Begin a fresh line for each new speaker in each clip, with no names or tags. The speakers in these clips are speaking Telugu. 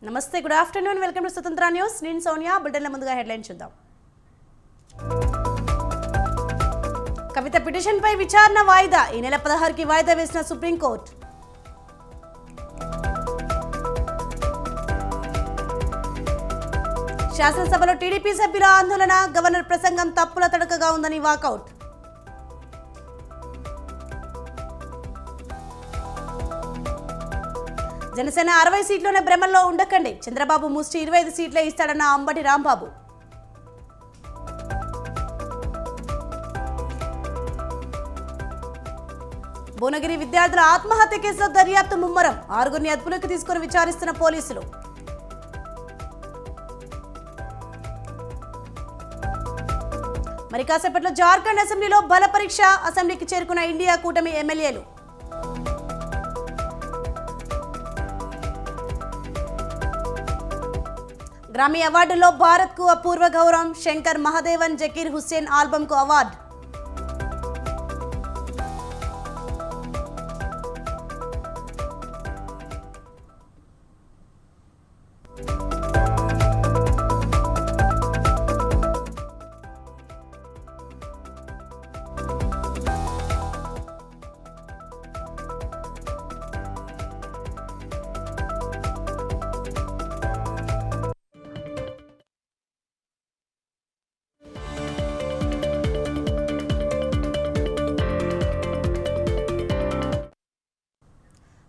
నమస్తే, గుడ్ ఆఫ్టర్నూన్, వెల్కమ్ టు స్వతంత్ర న్యూస్. నేను సోనియా. బులెటిన్ల ముందుగా హెడ్లైన్ చూద్దాం. కవిత పిటిషన్పై విచారణ వాయిదా. ఈ నెల 16కి వాయిదా వేసిన సుప్రీంకోర్టు. శాసనసభలో టీడీపీ సభ్యుల ఆందోళన. గవర్నర్ ప్రసంగం తప్పుల తడకగా ఉందని వాకౌట్. జనసేన 60 సీట్లోనే భ్రమల్లో ఉండకండి. చంద్రబాబు ముష్టి 25 సీట్లే ఇస్తాడన్న అంబటి రాంబాబు. భువనగిరి విద్యార్థుల ఆత్మహత్య కేసులో దర్యాప్తు ముమ్మరం. 6గురిని అదుపులోకి తీసుకుని విచారిస్తున్న పోలీసులు. మరి కాసేపట్లో జార్ఖండ్ అసెంబ్లీలో బల పరీక్ష. అసెంబ్లీకి చేరుకున్న ఇండియా కూటమి ఎమ్మెల్యేలు. గ్రామీ అవార్డులో భారత్కు అపూర్వ గౌరవం. శంకర్ మహదేవన్ జకీర్ హుస్సేన్ ఆల్బమ్కు అవార్డు.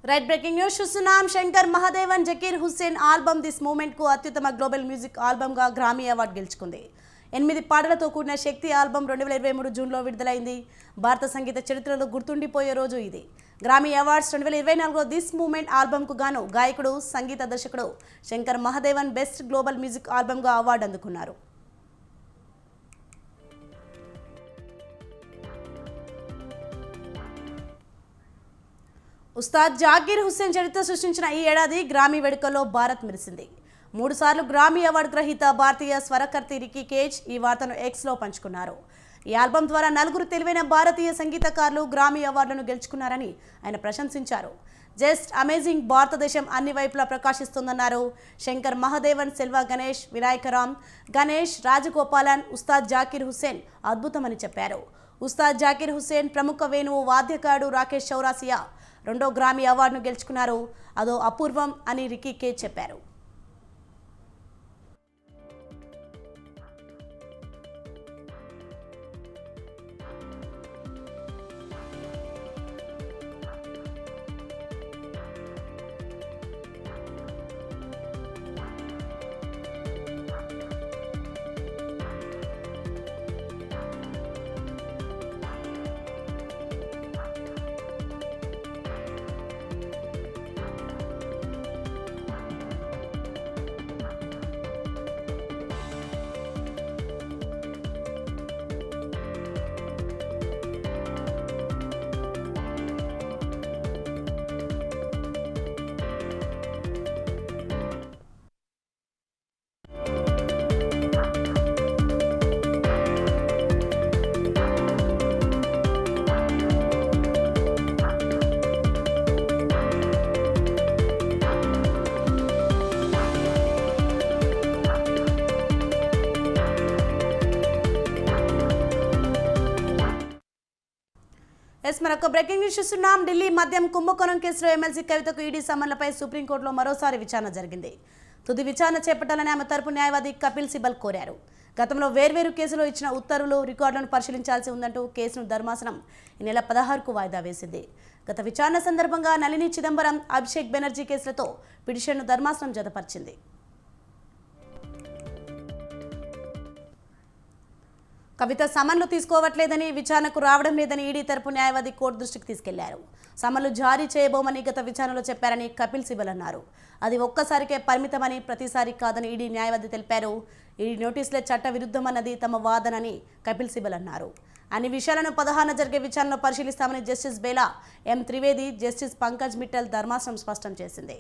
రైట్, బ్రేకింగ్ న్యూస్ చూస్తున్నాం. Shankar Mahadevan Zakir Hussain album this moment కు అత్యుత్తమ గ్లోబల్ మ్యూజిక్ ఆల్బమ్ గా గ్రామీ అవార్డు గెలుచుకుంది. 8 పాటలతో కూడిన శక్తి ఆల్బమ్ 2023 జూన్లో విడుదలైంది. భారత సంగీత చరిత్రలో గుర్తుండిపోయే రోజు ఇది. గ్రామీ అవార్డ్స్ 2024లో దిస్ మూమెంట్ ఆల్బమ్ కు గాను గాయకుడు, సంగీత దర్శకుడు Shankar Mahadevan best global music album గా అవార్డు అందుకున్నారు. ఉస్తాద్ జాకీర్ హుస్సేన్ చరిత్ర సృష్టించిన ఈ ఏడాది గ్రామీ వేడుకల్లో భారత్ మెరిసింది. 3 సార్లు గ్రామీ అవార్డు గ్రహీత భారతీయ స్వరకర్తి రికీ కేజ్ ఈ వార్తను ఎక్స్లో పంచుకున్నారు. ఈ ఆల్బమ్ ద్వారా 4 తెలివైన భారతీయ సంగీతకారులు గ్రామీ అవార్డులను గెలుచుకున్నారని ఆయన ప్రశంసించారు. జస్ట్ అమేజింగ్, భారతదేశం అన్ని వైపులా ప్రకాశిస్తుందన్నారు. శంకర్ మహదేవన్, సెల్వా గణేష్, వినాయకరామ్, గణేష్, రాజగోపాలన్, ఉస్తాద్ జాకీర్ హుస్సేన్ అద్భుతమని చెప్పారు. ఉస్తాద్ జాకీర్ హుస్సేన్ ప్రముఖ వేణువు వాద్యకారుడు రాకేష్ చౌరాసియా 2వ గ్రామీ అవార్డును గెలుచుకున్నారు. అదో అపూర్వం అని రికీ కేజ్ చెప్పారు. మరొక బ్రేకింగ్ న్యూస్ చూస్తున్నాం. ఢిల్లీ మద్యం కుంభకోణం కేసులో ఎమ్మెల్సీ కవితకు ఈడీ సమన్లపై సుప్రీంకోర్టులో మరోసారి విచారణ జరిగింది. తుది విచారణ చేపట్టాలని ఆమె తరపు న్యాయవాది కపిల్ సిబల్ కోరారు. గతంలో వేర్వేరు కేసులో ఇచ్చిన ఉత్తర్వులు, రికార్డులను పరిశీలించాల్సి ఉందంటూ కేసును ధర్మాసనం ఈ నెల 16కు వాయిదా వేసింది. గత విచారణ సందర్భంగా నళిని చిదంబరం, అభిషేక్ బెనర్జీ కేసులతో పిటిషన్ను ధర్మాసనం జతపరిచింది. కవిత సమన్లు తీసుకోవట్లేదని, విచారణకు రావడం లేదని ఈడీ తరపు న్యాయవాది కోర్టు దృష్టికి తీసుకెళ్లారు. సమన్లు జారీ చేయబోమని గత విచారణలో చెప్పారని కపిల్ సిబల్ అన్నారు. అది ఒక్కసారికే పరిమితమని, ప్రతిసారి కాదని ఈడీ న్యాయవాది తెలిపారు. ఈడీ నోటీసులే చట్ట విరుద్ధమన్నది తమ వాదనని కపిల్ సిబల్ అన్నారు. అన్ని విషయాలను 16న జరిగే విచారణలో పరిశీలిస్తామని జస్టిస్ బేలా ఎం త్రివేది, జస్టిస్ పంకజ్ మిట్టల్ ధర్మాసనం స్పష్టం చేసింది.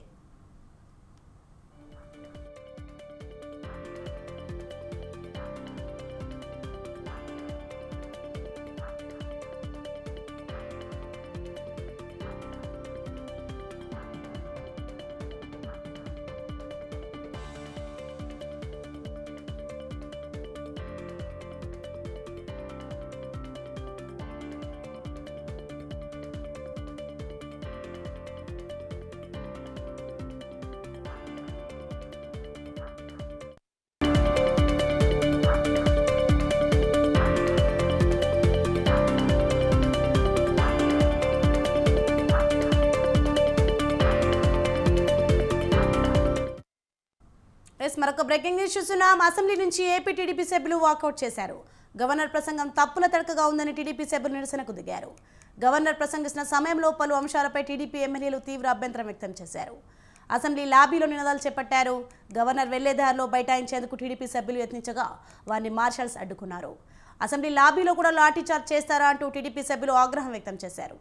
మరొక బ్రేకింగ్ న్యూస్ చూస్తున్నాం. అసెంబ్లీ నుంచి ఏపీ టీడీపీ సభ్యులు వాకౌట్ చేశారు. గవర్నర్ ప్రసంగం తప్పుల తడకగా ఉందని టీడీపీ సభ్యులు నిరసనకు దిగారు. గవర్నర్ ప్రసంగిస్తున్న సమయంలో పలు అంశాలపై టీడీపీ ఎమ్మెల్యేలు తీవ్ర అభ్యంతరం వ్యక్తం చేశారు. అసెంబ్లీ లాబీలో నినాదాలు చేపట్టారు. గవర్నర్ వెళ్లే దారిలో బైఠాయించేందుకు టీడీపీ సభ్యులు యత్నించగా వారిని మార్షల్స్ అడ్డుకున్నారు. అసెంబ్లీ లాబీలో కూడా లాఠీచార్జ్ చేస్తారా అంటూ టీడీపీ సభ్యులు ఆగ్రహం వ్యక్తం చేశారు.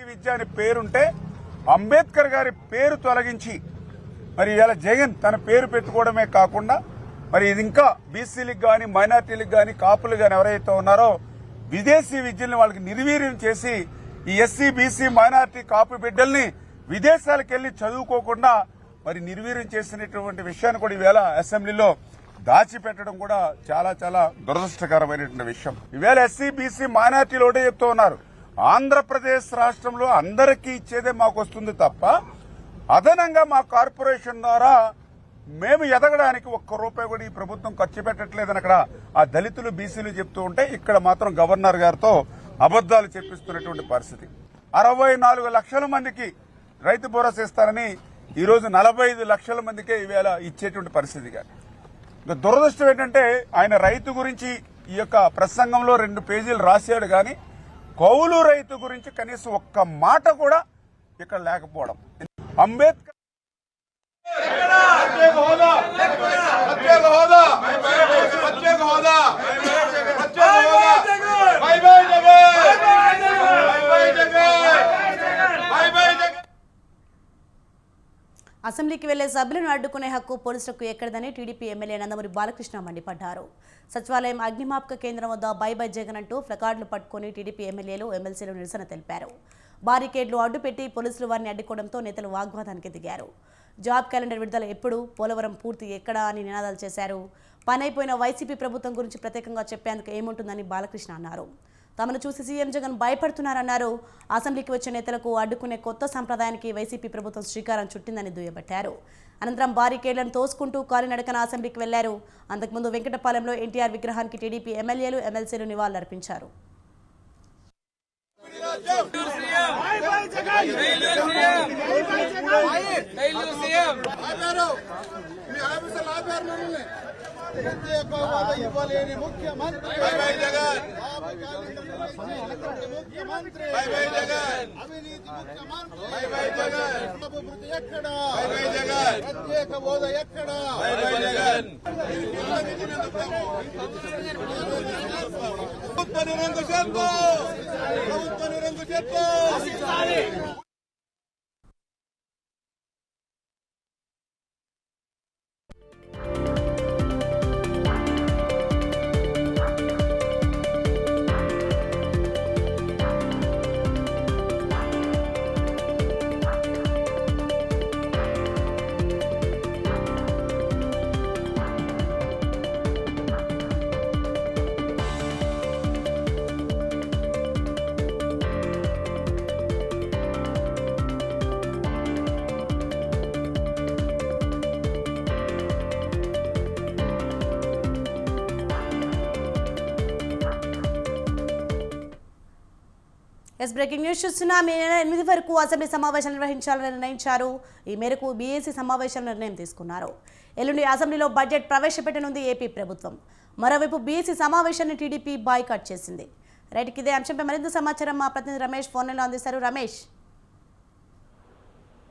విద్య అని పేరుంటే అంబేద్కర్ గారి పేరు తొలగించి మరి ఇలా జగన్ తన పేరు పెట్టుకోవడమే కాకుండా మరి ఇది ఇంకా బీసీలకు గాని మైనార్టీలకు గాని కాపులు గాని ఎవరైతే ఉన్నారో విదేశీ విద్యల్ని వాళ్ళకి నిర్వీర్యం చేసి ఈ ఎస్సీ బీసీ మైనార్టీ కాపు బిడ్డల్ని విదేశాలకు వెళ్లి చదువుకోకుండా మరి నిర్వీర్యం చేసినటువంటి విషయాన్ని కూడా ఈవేళ అసెంబ్లీలో దాచిపెట్టడం కూడా చాలా చాలా దురదృష్టకరమైనటువంటి విషయం. ఈవేళ ఎస్సీ బీసీ మైనార్టీలు ఒకటే చెప్తూ ఉన్నారు, ఆంధ్రప్రదేశ్ రాష్ట్రంలో అందరికీ ఇచ్చేదే మాకు వస్తుంది తప్ప అదనంగా మా కార్పొరేషన్ ద్వారా మేము ఎదగడానికి ఒక్క రూపాయి కూడా ఈ ప్రభుత్వం ఖర్చు పెట్టట్లేదని అక్కడ ఆ దళితులు బీసీలు చెప్తూ ఉంటే ఇక్కడ మాత్రం గవర్నర్ గారితో అబద్దాలు చెప్పిస్తున్నటువంటి పరిస్థితి. 64 లక్షల మందికి రైతు భరోసా ఇస్తారని ఈ రోజు 45 లక్షల మందికే ఈవేళ ఇచ్చేటువంటి పరిస్థితి. ఇంకా దురదృష్టం ఏంటంటే ఆయన రైతు గురించి ఈ యొక్క ప్రసంగంలో 2 పేజీలు రాశాడు కానీ కౌలు రైతు గురించి కనీసం ఒక్క మాట కూడా ఇక్కడ లేకపోవడం. అంబేద్కర్
అసెంబ్లీకి వెళ్లే సభ్యులను అడ్డుకునే హక్కు పోలీసులకు ఎక్కడదని టీడీపీ ఎమ్మెల్యే నందమూరి బాలకృష్ణ మండిపడ్డారు. సచివాలయం అగ్నిమాపక కేంద్రం వద్ద బై బై జగన్ అంటూ ప్లకార్డులు పట్టుకుని టీడీపీ ఎమ్మెల్యేలు ఎమ్మెల్సీలు నిరసన తెలిపారు. బారికేడ్లు అడ్డుపెట్టి పోలీసులు వారిని అడ్డుకోవడంతో నేతలు వాగ్వాదానికి దిగారు. జాబ్ క్యాలెండర్ విడుదల ఎప్పుడు, పోలవరం పూర్తి ఎక్కడా అని నినాదాలు చేశారు. పనైపోయిన వైసీపీ ప్రభుత్వం గురించి ప్రత్యేకంగా చెప్పేందుకు ఏముంటుందని బాలకృష్ణ అన్నారు. తమను చూసి సీఎం జగన్ భయపడుతున్నారన్నారు. అసెంబ్లీకి వచ్చే నేతలకు అడ్డుకునే కొత్త సంప్రదాయానికి వైసీపీ ప్రభుత్వం శ్రీకారం చుట్టిందని దుయ్యబట్టారు. అనంతరం బారికేడ్లను తోసుకుంటూ కాలినడకన అసెంబ్లీకి వెళ్లారు. అంతకుముందు వెంకటపాలెంలో ఎన్టీఆర్ విగ్రహానికి టీడీపీ ఎమ్మెల్యేలు ఎమ్మెల్సీలు నివాళులర్పించారు. బ్రేకింగ్ న్యూస్ చూస్తున్నాం. ఈ నెల 8 వరకు అసెంబ్లీ సమావేశాలు నిర్వహించాలని నిర్ణయించారు. ఈ మేరకు బీఏసీ సమావేశాలు నిర్ణయం తీసుకున్నారు. ఎల్లుండి అసెంబ్లీలో బడ్జెట్ ప్రవేశపెట్టనుంది ఏపీ ప్రభుత్వం. మరోవైపు బీఏసీ సమావేశాన్ని టీడీపీ బాయ్కాట్ చేసింది. రైట్కి ఇదే అంశంపై మరింత సమాచారం మా ప్రతినిధి రమేష్ ఫోన్లో అందిస్తారు. రమేష్,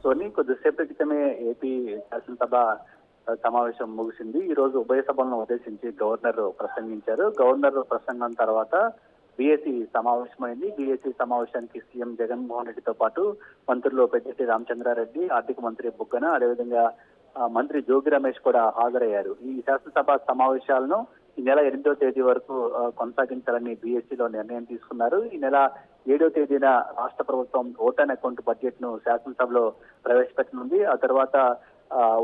సోని, కొద్దిసేపటి క్రితమే ఏపీ శాసనసభ సమావేశం ముగిసింది. ఈ రోజు ఉభయ సభలను ఉద్దేశించి గవర్నర్ ప్రసంగించారు. గవర్నర్ ప్రసంగం తర్వాత బీఏసీ సమావేశమైంది. బీఏసీ సమావేశానికి సీఎం జగన్మోహన్ రెడ్డితో పాటు మంత్రులు పెద్దిరెడ్డి రామచంద్రారెడ్డి, ఆర్థిక మంత్రి బుగ్గన, అదేవిధంగా మంత్రి జోగి రమేష్ కూడా హాజరయ్యారు. ఈ శాసనసభ సమావేశాలను ఈ నెల 8వ తేదీ వరకు కొనసాగించాలని బీఏసీలో నిర్ణయం తీసుకున్నారు. ఈ నెల 7వ తేదీన రాష్ట్ర ప్రభుత్వం ఓటాన్ అకౌంట్ బడ్జెట్ ను శాసనసభలో ప్రవేశపెట్టనుంది. ఆ తర్వాత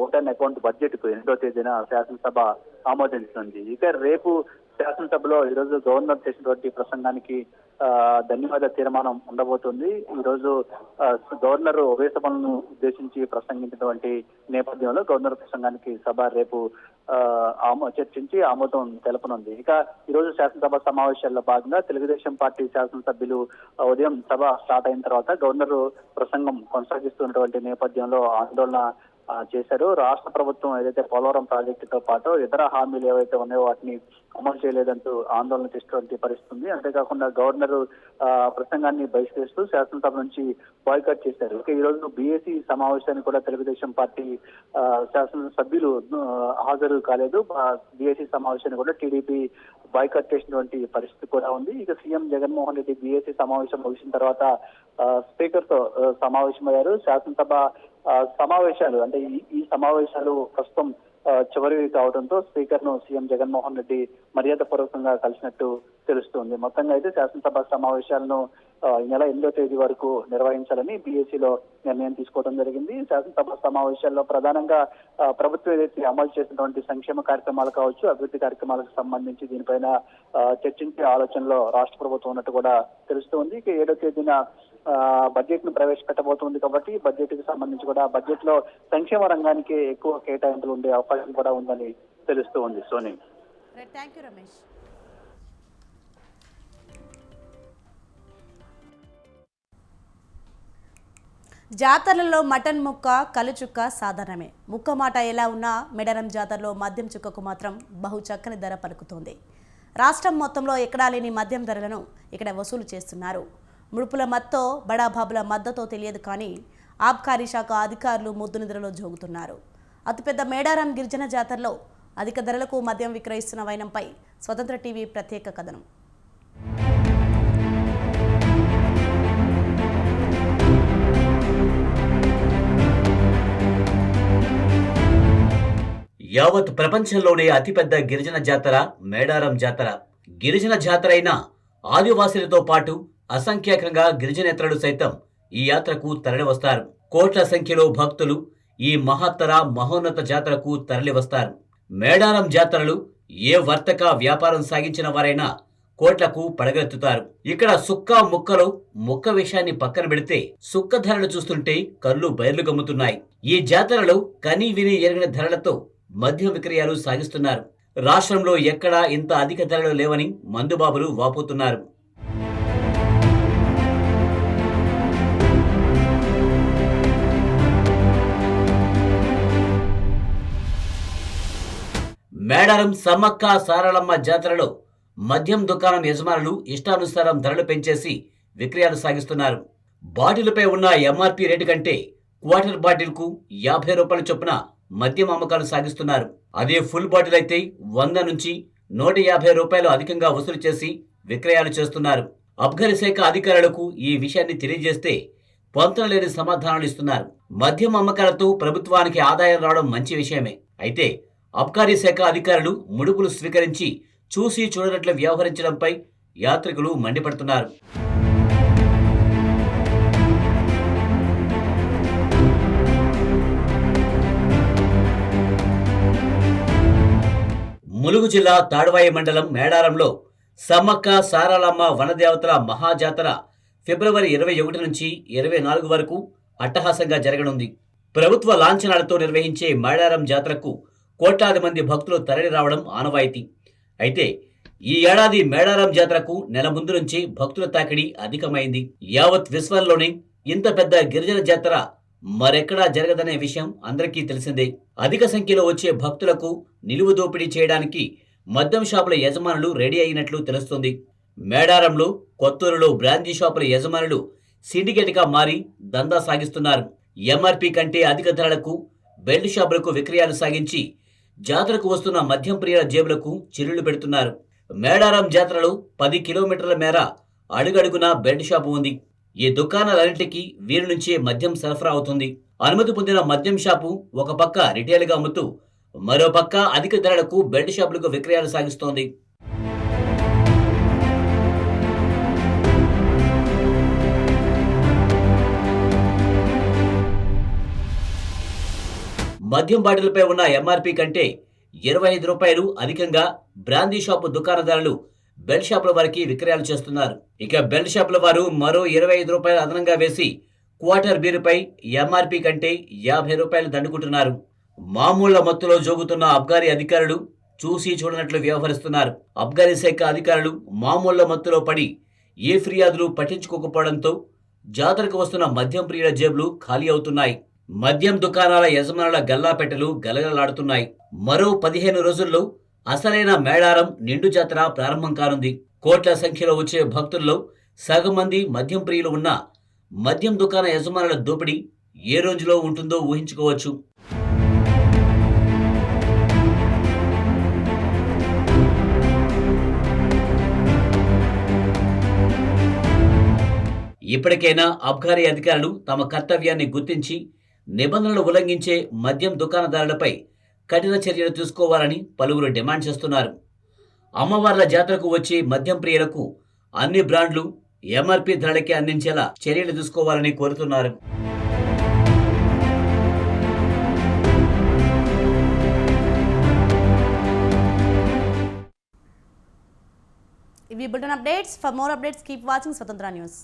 ఓటాన్ అకౌంట్ బడ్జెట్ కు 8వ తేదీన శాసనసభ ఆమోదించనుంది. ఇక రేపు శాసనసభలో ఈ రోజు గవర్నర్ చేసినటువంటి ప్రసంగానికి ధన్యవాద తీర్మానం ఉండబోతుంది. ఈ రోజు గవర్నర్ ఉభయ సభలను ఉద్దేశించి ప్రసంగించినటువంటి నేపథ్యంలో గవర్నర్ ప్రసంగానికి సభ రేపు చర్చించి ఆమోదం తెలపనుంది. ఇక ఈ రోజు శాసనసభ సమావేశాల్లో భాగంగా తెలుగుదేశం పార్టీ శాసనసభ్యులు ఉదయం సభ స్టార్ట్ అయిన తర్వాత గవర్నర్ ప్రసంగం కొనసాగిస్తున్నటువంటి నేపథ్యంలో ఆందోళన చేశారు. రాష్ట్ర ప్రభుత్వం ఏదైతే పోలవరం ప్రాజెక్టుతో పాటు ఇతర హామీలు ఏవైతే ఉన్నాయో వాటిని అమలు చేయలేదంటూ ఆందోళన చేసినటువంటి పరిస్థితి ఉంది. అంతేకాకుండా గవర్నర్ ప్రసంగాన్ని బహిష్కరిస్తూ శాసనసభ నుంచి బాయ్కాట్ చేశారు. ఇక ఈ రోజు బీఏసీ సమావేశానికి కూడా తెలుగుదేశం పార్టీ శాసనసభ్యులు హాజరు కాలేదు. బీఏసీ సమావేశాన్ని కూడా టీడీపీ బాయ్కాట్ చేసినటువంటి పరిస్థితి కూడా ఉంది. ఇక సీఎం జగన్మోహన్ రెడ్డి బీఏసీ సమావేశం ముగిసిన తర్వాత స్పీకర్ తో సమావేశమయ్యారు. శాసనసభ సమావేశాలు అంటే ఈ సమావేశాలు ప్రస్తుతం చివరివి కావడంతో స్పీకర్ ను సీఎం జగన్మోహన్ రెడ్డి మర్యాద పూర్వకంగా కలిసినట్టు తెలుస్తుంది. మొత్తంగా అయితే శాసనసభ సమావేశాలను ఈ నెల 8వ తేదీ వరకు నిర్వహించాలని బీఏసీలో నిర్ణయం తీసుకోవడం జరిగింది. శాసనసభ సమావేశాల్లో ప్రధానంగా ప్రభుత్వం ఏదైతే అమలు చేసినటువంటి సంక్షేమ కార్యక్రమాలు కావచ్చు, అభివృద్ధి కార్యక్రమాలకు సంబంధించి దీనిపైన చర్చించే ఆలోచనలో రాష్ట్ర ప్రభుత్వం ఉన్నట్టు కూడా తెలుస్తుంది. ఇక 7వ తేదీన బడ్జెట్ ను ప్రవేశపెట్టబోతుంది కాబట్టి బడ్జెట్ కి సంబంధించి కూడా బడ్జెట్ లో సంక్షేమ రంగానికి ఎక్కువ కేటాయింపులు ఉండే అవకాశం కూడా ఉందని తెలుస్తూ ఉంది. సోని,
రమేష్. జాతరలలో మటన్ ముక్క, కళ్ళు చుక్క సాధారణమే. ముక్క మాట ఎలా ఉన్నా మేడారం జాతరలో మద్యం చుక్కకు మాత్రం బహు చక్కని ధర పలుకుతోంది. రాష్ట్రం మొత్తంలో ఎక్కడా లేని మద్యం ధరలను ఇక్కడ వసూలు చేస్తున్నారు. ముడుపుల మత్తో బడాబాబుల మద్దతో తెలియదు కానీ ఆబ్కారీ శాఖ అధికారులు ముద్దు నిద్రలో జోగుతున్నారు. అతిపెద్ద మేడారం గిరిజన జాతరలో అధిక ధరలకు మద్యం విక్రయిస్తున్న వైనంపై స్వతంత్ర టీవీ ప్రత్యేక కథనం.
యావత్ ప్రపంచంలోనే అతిపెద్ద గిరిజన జాతర మేడారం జాతర. గిరిజన జాతర అయిన ఆదివాసులతో పాటు అసంఖ్యాకంగా గిరిజనేతరులు సైతం ఈ యాత్రకు తరలివస్తారు. కోట్ల సంఖ్యలో భక్తులు ఈ మహత్తర మహోన్నత జాతరకు తరలివస్తారు. మేడారం జాతరలు ఏ వర్తక వ్యాపారం సాగించిన వారైనా కోట్లకు పడగెత్తుతారు. ఇక్కడ సుక్క ముక్కలు ముక్క విషయాన్ని పక్కన పెడితే సుక్క ధరలు చూస్తుంటే కళ్ళు బయర్లు గమ్ముతున్నాయి. ఈ జాతరలో కని విని ఎరిగిన ధరలతో మద్యం విక్రయాలు సాగిస్తున్నారు. రాష్ట్రంలో ఎక్కడా ఇంత అధిక ధరలు లేవని మందుబాబులు వాపోతున్నారు. మేడారం సమ్మక్క సారలమ్మ జాతరలో మద్యం దుకాణం యజమానులు ఇష్టానుసారం ధరలు పెంచేసి విక్రయాలు సాగిస్తున్నారు. బాటిల్పై ఉన్న ఎంఆర్పీ రేటు కంటే క్వార్టర్ బాటిల్కు 50 రూపాయల చొప్పున మద్యం అమ్మకాలు సాగిస్తున్నారు. అదే ఫుల్ బాటిల్ అయితే 100 నుంచి 150 రూపాయలు అధికంగా వసూలు చేసి విక్రయాలు చేస్తున్నారు. అబ్కారీ శాఖ అధికారులకు ఈ విషయాన్ని తెలియజేస్తే పొంతనలేని సమాధానాలు ఇస్తున్నారు. మద్యం అమ్మకాలతో ప్రభుత్వానికి ఆదాయం రావడం మంచి విషయమే. అయితే అబ్కారీ శాఖ అధికారులు ముడుపులు స్వీకరించి చూసి చూడనట్లు వ్యవహరించడంపై యాత్రికులు మండిపడుతున్నారు. ములుగు జిల్లా తాడ్వాయి మండలం మేడారంలో సమ్మక్క సారలమ్మ వనదేవతల మహాజాతర ఫిబ్రవరి 21 నుంచి 24 వరకు అట్టహాసంగా జరగనుంది. ప్రభుత్వ లాంఛనాలతో నిర్వహించే మేడారం జాతరకు కోట్లాది మంది భక్తులు తరలి రావడం ఆనవాయితీ. అయితే ఈ ఏడాది మేడారం జాతరకు నెల ముందు నుంచి భక్తుల తాకిడి అధికమైంది. యావత్ విశ్వంలోనే ఇంత పెద్ద గిరిజన జాతర మరెక్కడా జరగదనే విషయం అందరికీ తెలిసిందే. అధిక సంఖ్యలో వచ్చే భక్తులకు నిలువు దోపిడీ చేయడానికి మద్యం షాపుల యజమానులు రెడీ అయినట్లు తెలుస్తుంది. మేడారంలో, కొత్తూరులో బ్రాందీ షాపుల యజమానులు సిండికేట్ గా మారి దందా సాగిస్తున్నారు. ఎంఆర్పీ కంటే అధిక ధరలకు బెల్ట్ షాపులకు విక్రయాలు సాగించి జాతరకు వస్తున్న మద్యం ప్రియుల జేబులకు చిల్లులు పెడుతున్నారు. మేడారం జాతరలో 10 కిలోమీటర్ల మేర అడుగడుగునా బెల్ట్ షాపు ఉంది. ఈ దుకాణాలన్నింటికీ వీరి నుంచే మద్యం సరఫరా అవుతుంది. అనుమతి పొందిన మద్యం షాపు ఒక పక్క రిటైల్ గా అమ్ముతూ మరో పక్క అధిక ధరలకు బెల్ట్ షాపులకు విక్రయాలు సాగిస్తోంది. మద్యం బాటిల్పై ఉన్న ఎంఆర్పీ కంటే 25 రూపాయలు అధికంగా బ్రాందీ షాపు దుకాణదారులు బెల్ట్ షాపుల వారికి విక్రయాలు చేస్తున్నారు. ఇక బెల్ట్ షాపుల వారు మరో 25 రూపాయలు అదనంగా వేసి క్వార్టర్ బీరుపై ఎంఆర్పీ కంటే 50 రూపాయలు దండుకుంటున్నారు. మామూళ్ల మత్తులో జోగుతున్న అబ్కారీ అధికారులు చూసి చూడనట్లు వ్యవహరిస్తున్నారు. అబ్కారీ శాఖ అధికారులు మామూళ్ల మత్తులో పడి ఏ ఫిర్యాదులు పట్టించుకోకపోవడంతో జాతరకు వస్తున్న మద్యం ప్రియుల జేబులు ఖాళీ అవుతున్నాయి. మద్యం దుకాణాల యజమానుల గల్లాపెట్టెలు గలగలలాడుతున్నాయి. మరో 15 రోజుల్లో అసలైన మేడారం నిండు జాతర ప్రారంభం కానుంది. కోట్ల సంఖ్యలో వచ్చే భక్తుల్లో సగం మంది మద్యం ప్రియులు ఉన్న మద్యం దుకాణ యజమానుల దోపిడీ ఏ రోజులో ఉంటుందో ఊహించుకోవచ్చు. ఇప్పటికైనా అబ్కారీ అధికారులు తమ కర్తవ్యాన్ని గుర్తించి నిబంధనలు ఉల్లంఘించే మద్యం దుకాణదారులపై కఠిన చర్యలు తీసుకోవాలని పలువురు డిమాండ్ చేస్తున్నారు. అమ్మవార్ల జాతరకు వచ్చే మద్యం ప్రియులకు అన్ని బ్రాండ్లు ఎంఆర్పీ ధరలకే అందించేలా చర్యలు తీసుకోవాలని కోరుతున్నారు.
ఇవి bulletin updates. For more updates keep watching స్వతంత్ర న్యూస్.